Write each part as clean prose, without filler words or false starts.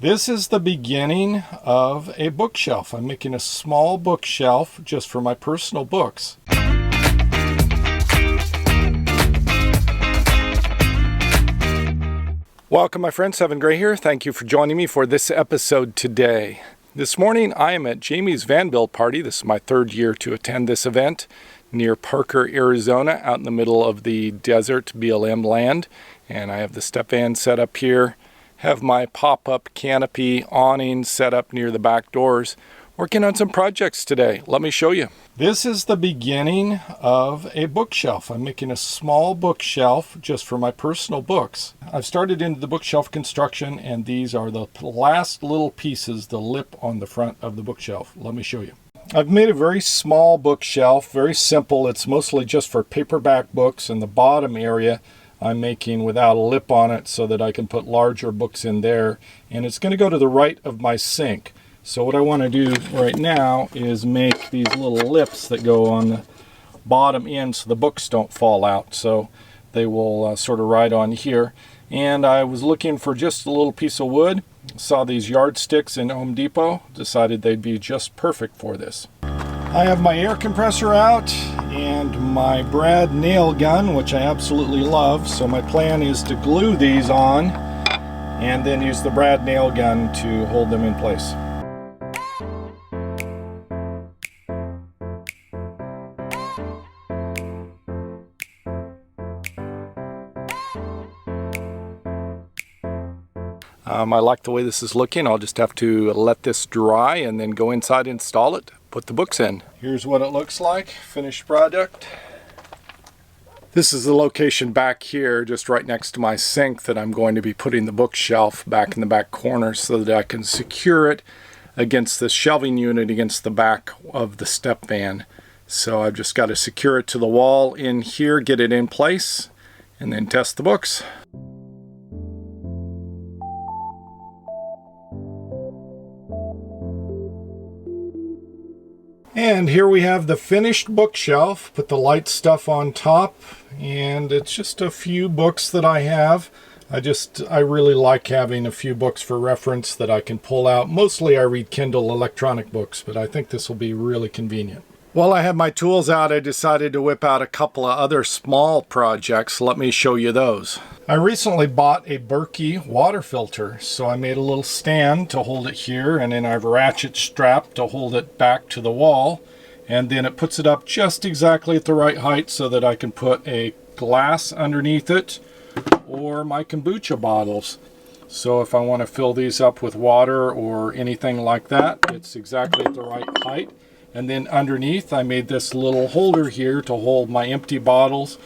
This is the beginning of a bookshelf. I'm making a small bookshelf just for my personal books. Welcome my friends, Evan Gray here. Thank you for joining me for this episode today. This morning I am at Jamie's Van Build party. This is my third year to attend this event near Parker, Arizona, out in the middle of the desert BLM land. And I have the step van set up here. Have my pop-up canopy awning set up near the back doors. Working on some projects today. Let me show you. This is the beginning of a bookshelf. I'm making a small bookshelf just for my personal books. I've started into the bookshelf construction, and these are the last little pieces, the lip on the front of the bookshelf. Let me show you. I've made a very small bookshelf, very simple. It's mostly just for paperback books, and the bottom area I'm making without a lip on it so that I can put larger books in there. And it's going to go to the right of my sink. So what I want to do right now is make these little lips that go on the bottom end so the books don't fall out. So they will sort of ride on here. And I was looking for just a little piece of wood. Saw these yardsticks in Home Depot. Decided they'd be just perfect for this. I have my air compressor out and my brad nail gun, which I absolutely love. So my plan is to glue these on and then use the brad nail gun to hold them in place. I like the way this is looking. I'll just have to let this dry and then go inside, install it, put the books in. Here's what it looks like, finished product. This is the location back here, just right next to my sink, that I'm going to be putting the bookshelf back in the back corner so that I can secure it against the shelving unit against the back of the step van. So I've just got to secure it to the wall in here, get it in place, and then test the books. And here we have the finished bookshelf. Put the light stuff on top, and it's just a few books that I have. I really like having a few books for reference that I can pull out. Mostly I read Kindle electronic books, but I think this will be really convenient. While I have my tools out, I decided to whip out a couple of other small projects. Let me show you those. I recently bought a Berkey water filter, so I made a little stand to hold it here, and then I have a ratchet strap to hold it back to the wall, and then it puts it up just exactly at the right height so that I can put a glass underneath it or my kombucha bottles. So if I want to fill these up with water or anything like that, it's exactly at the right height. And then underneath I made this little holder here to hold my empty bottles,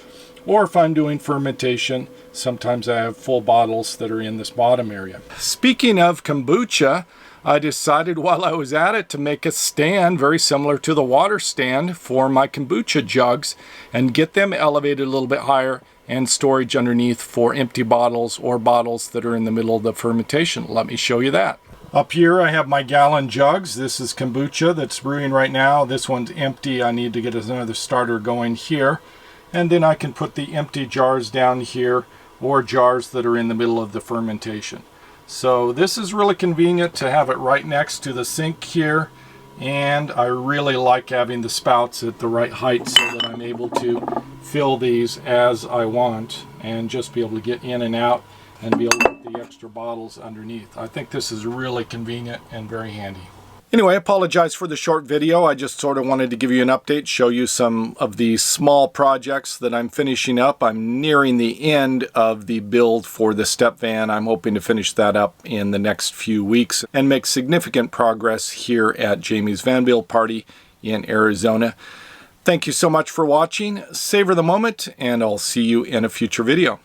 or if I'm doing fermentation, sometimes I have full bottles that are in this bottom area. Speaking of kombucha, I decided while I was at it to make a stand very similar to the water stand for my kombucha jugs and get them elevated a little bit higher and storage underneath for empty bottles or bottles that are in the middle of the fermentation. Let me show you that. Up here I have my gallon jugs. This is kombucha that's brewing right now. This one's empty. I need to get another starter going here. And then I can put the empty jars down here, or jars that are in the middle of the fermentation. So this is really convenient to have it right next to the sink here. And I really like having the spouts at the right height so that I'm able to fill these as I want and just be able to get in and out and be able to put the extra bottles underneath. I think this is really convenient and very handy. Anyway, I apologize for the short video. I just sort of wanted to give you an update, show you some of the small projects that I'm finishing up. I'm nearing the end of the build for the step van. I'm hoping to finish that up in the next few weeks and make significant progress here at Jamie's Van Build party in Arizona. Thank you so much for watching. Savor the moment, and I'll see you in a future video.